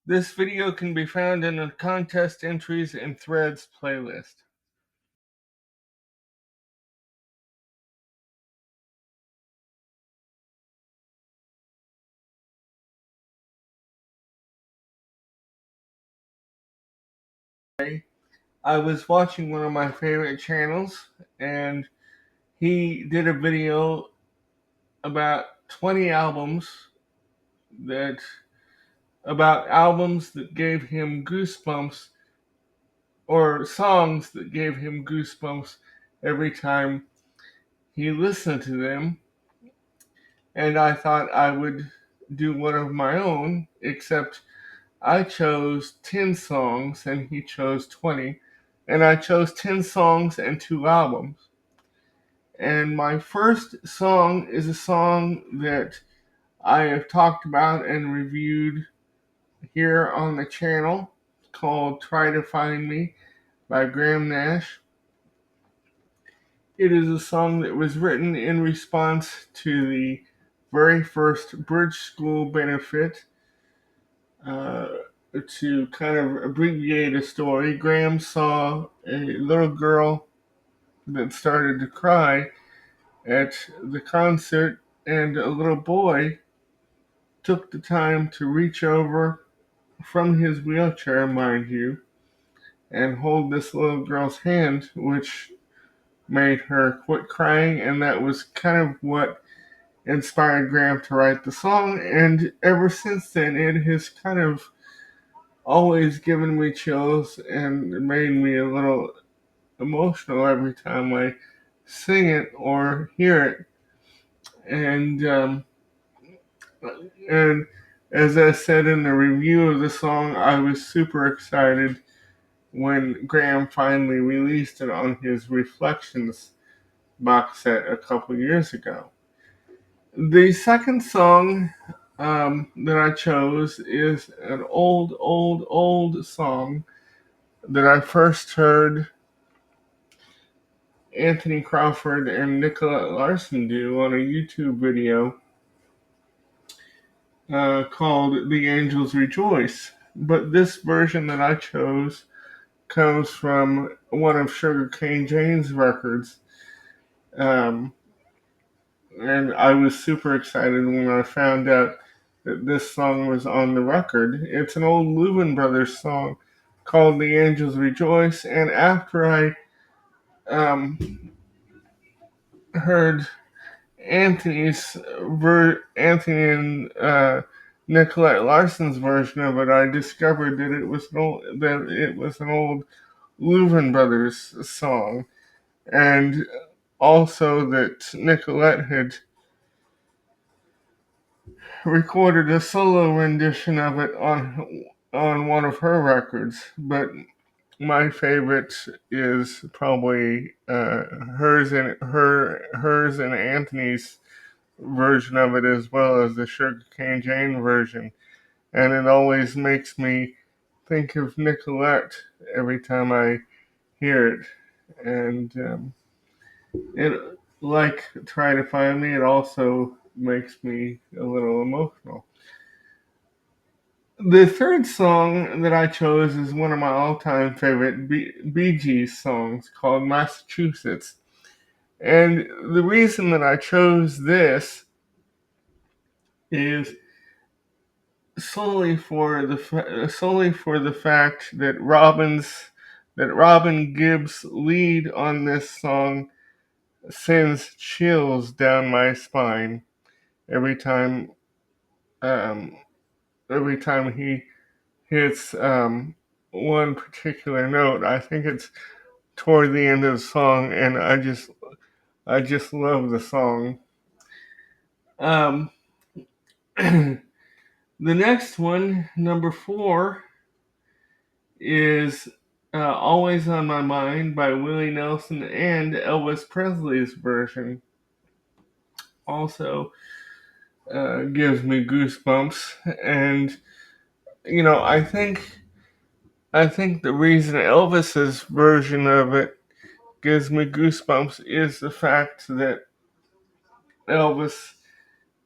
This video can be found in the contest entries and threads playlist. I was watching one of my favorite channels, and he did a video about 20 albums that albums that gave him goosebumps, or songs that gave him goosebumps every time he listened to them. And I thought I would do one of my own, except I chose 10 songs and he chose 20. And I chose 10 songs and 2 albums. And my first song is a song that I have talked about and reviewed here on the channel, called Try to Find Me by Graham Nash. It is a song that was written in response to the very first Bridge School benefit. Uh, to kind of abbreviate a story, Graham saw a little girl that started to cry at the concert, and a little boy took the time to reach over from his wheelchair, mind you, and hold this little girl's hand, which made her quit crying, and that was kind of what inspired Graham to write the song. And ever since then, it has kind of always given me chills and made me a little emotional every time I sing it or hear it. And and as I said in the review of the song, I was super excited when Graham finally released it on his Reflections box set a couple years ago. The second song that I chose is an old song that I first heard Anthony Crawford and Nicolette Larson do on a YouTube video called The Angels Rejoice. But this version that I chose comes from one of Sugar Cane Jane's records. Um, and I was super excited when I found out that this song was on the record. It's an old Louvin Brothers song called The Angels Rejoice. And after I heard Anthony and Nicolette Larson's version of it, I discovered that it was an old Louvin Brothers song, and also that Nicolette had recorded a solo rendition of it on one of her records. But my favorite is probably hers and Anthony's version of it, as well as the Sugar Cane Jane version. And it always makes me think of Nicolette every time I hear it. And it, like Try to Find Me, it also makes me a little emotional. The third song that I chose is one of my all-time favorite Bee Gees songs, called Massachusetts. And the reason that I chose this is solely for the fact that Robin Gibbs' lead on this song sends chills down my spine every time um, every time he hits one particular note. I think it's toward the end of the song, and I just love the song. Um, the next one, number 4, is Always on My Mind by Willie Nelson and Elvis Presley's version. Also gives me goosebumps. And, I think the reason Elvis's version of it gives me goosebumps is the fact that Elvis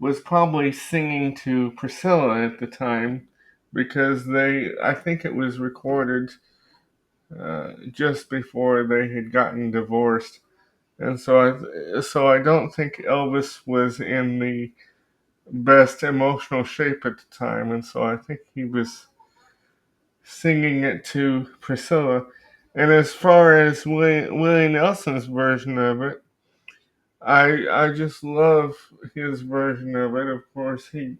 was probably singing to Priscilla at the time because I think it was recorded just before they had gotten divorced, and so I don't think Elvis was in the best emotional shape at the time, and so I think he was singing it to Priscilla. And as far as Willie Nelson's version of it, I just love his version of it. Of course, he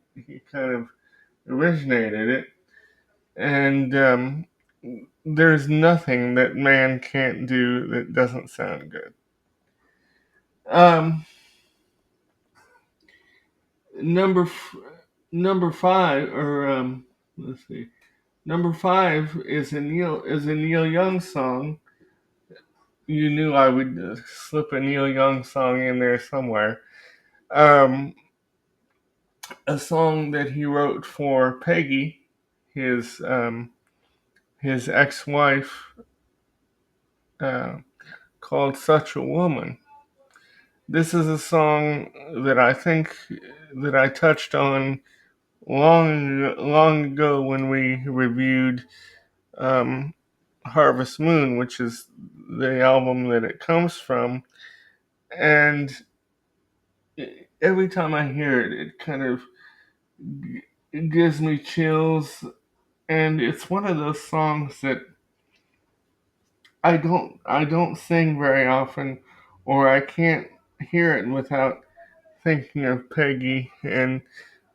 kind of originated it, and there's nothing that man can't do that doesn't sound good. Um, number f- number five, or let's see, number five is a Neil Young song. You knew I would slip a Neil Young song in there somewhere. Um, a song that he wrote for Peggy, his his ex-wife, uh, called "Such a Woman." This is a song that I think that I touched on long ago when we reviewed um, Harvest Moon, which is the album that it comes from, and every time I hear it, it kind of it gives me chills, and it's one of those songs that I don't sing very often, or I can't hear it without thinking of Peggy and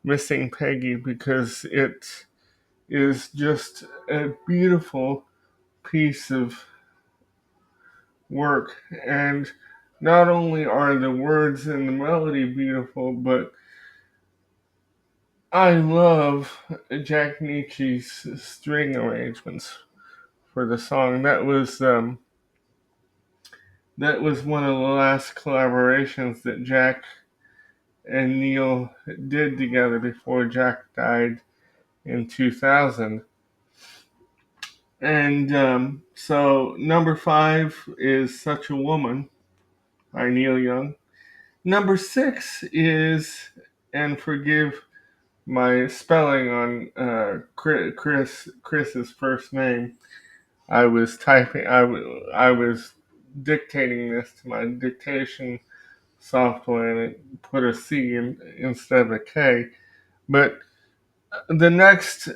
missing Peggy, because it is just a beautiful piece of work. And not only are the words and the melody beautiful, but I love Jack Nietzsche's string arrangements for the song. That was one of the last collaborations that Jack and Neil did together before Jack died in 2000. And so number five is Such a Woman by Neil Young. Number six is, and forgive my spelling on Chris's first name. I was typing. I was dictating this to my dictation software, and it put a C instead of a K. But the next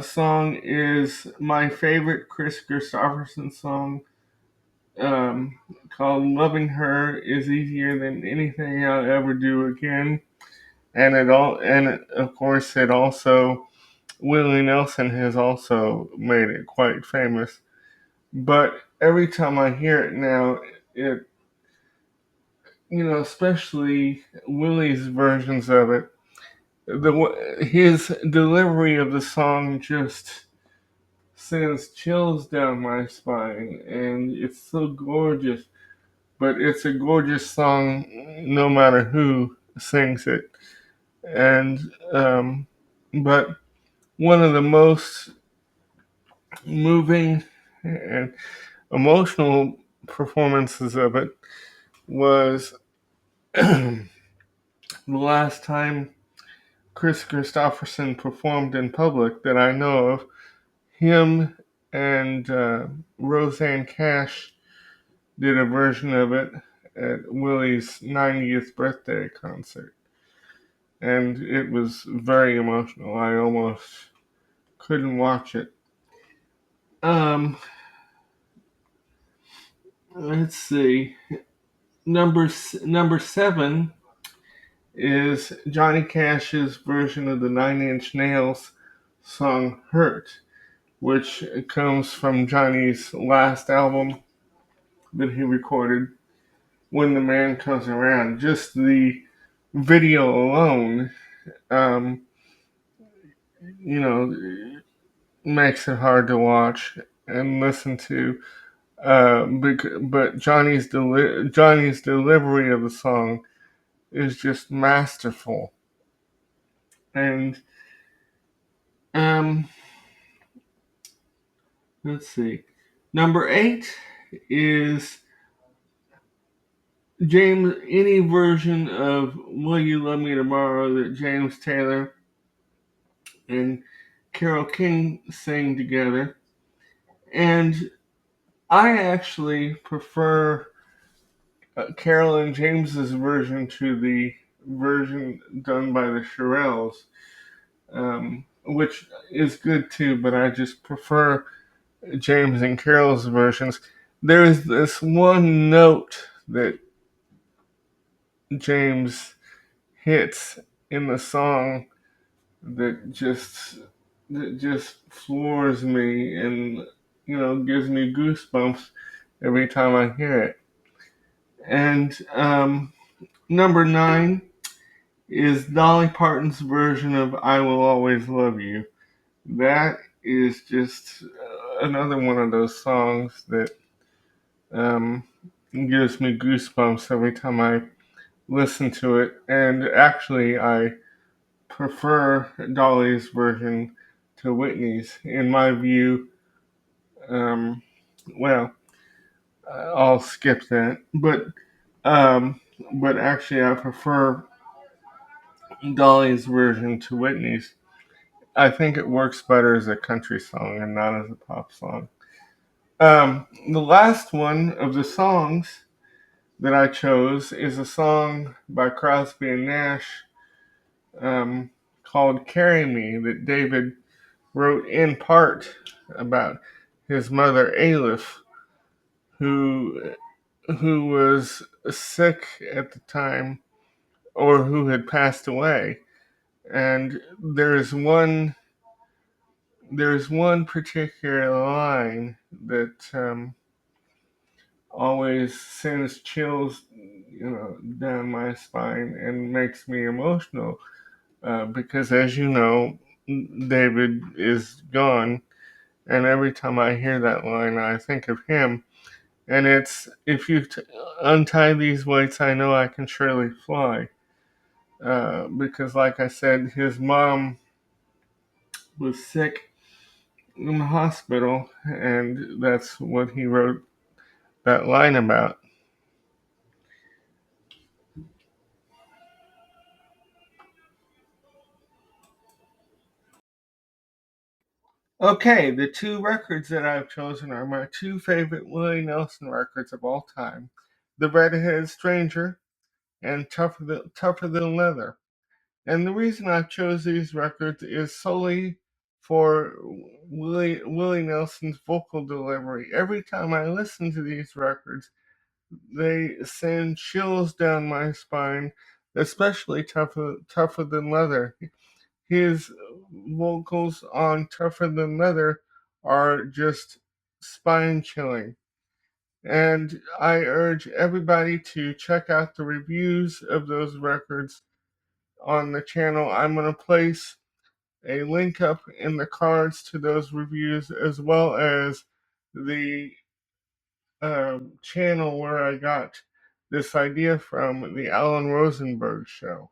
song is my favorite Chris Christopherson song, called "Loving Her Is Easier Than Anything I'll Ever Do Again." Of course, it also Willie Nelson has also made it quite famous. But every time I hear it now, it especially Willie's versions of it, his delivery of the song just sends chills down my spine, and it's so gorgeous. But it's a gorgeous song, no matter who sings it. And but one of the most moving and emotional performances of it was the last time Chris Christopherson performed in public that I know of. Him and Roseanne Cash did a version of it at Willie's 90th birthday concert. And it was very emotional. I almost couldn't watch it. Um, let's see. Number seven is Johnny Cash's version of the Nine Inch Nails song "Hurt," which comes from Johnny's last album that he recorded, "When the Man Comes Around." Just the video alone, um, you know, makes it hard to watch and listen to. But Johnny's delivery of the song is just masterful. And um, let's see, number eight is any version of "Will You Love Me Tomorrow" that James Taylor and Carole King sang together. And I actually prefer Carol and James's version to the version done by the Shirelles, which is good too, but I just prefer James and Carol's versions. There's this one note that James hits in the song that just floors me and gives me goosebumps every time I hear it. And number 9 is Dolly Parton's version of "I Will Always Love You." That is just another one of those songs that um, gives me goosebumps every time I listen to it. And actually, I prefer Dolly's version to Whitney's. In my view, um, well, I'll skip that. Um, but actually, I prefer Dolly's version to Whitney's. I think it works better as a country song and not as a pop song. The last one of the songs that I chose is a song by Crosby and Nash um, called "Carry Me" that David wrote in part about his mother Alif, who who was sick at the time or who had passed away. And there's one particular line that always sends chills, down my spine and makes me emotional. Because, as you know, David is gone, and every time I hear that line, I think of him. And it's, if you untie these weights, I know I can surely fly. Because, like I said, his mom was sick in the hospital, and that's what he wrote that line about. Okay, the two records that I've chosen are my two favorite Willie Nelson records of all time: "The Red-Headed Stranger" and Tougher Than Leather. And the reason I chose these records is solely for Willie Nelson's vocal delivery. Every time I listen to these records, they send chills down my spine, especially Tougher Than Leather. His vocals on Tougher Than Leather are just spine chilling. And I urge everybody to check out the reviews of those records on the channel. I'm going to place a link up in the cards to those reviews, as well as the channel where I got this idea from, the Alan Rosenberg Show.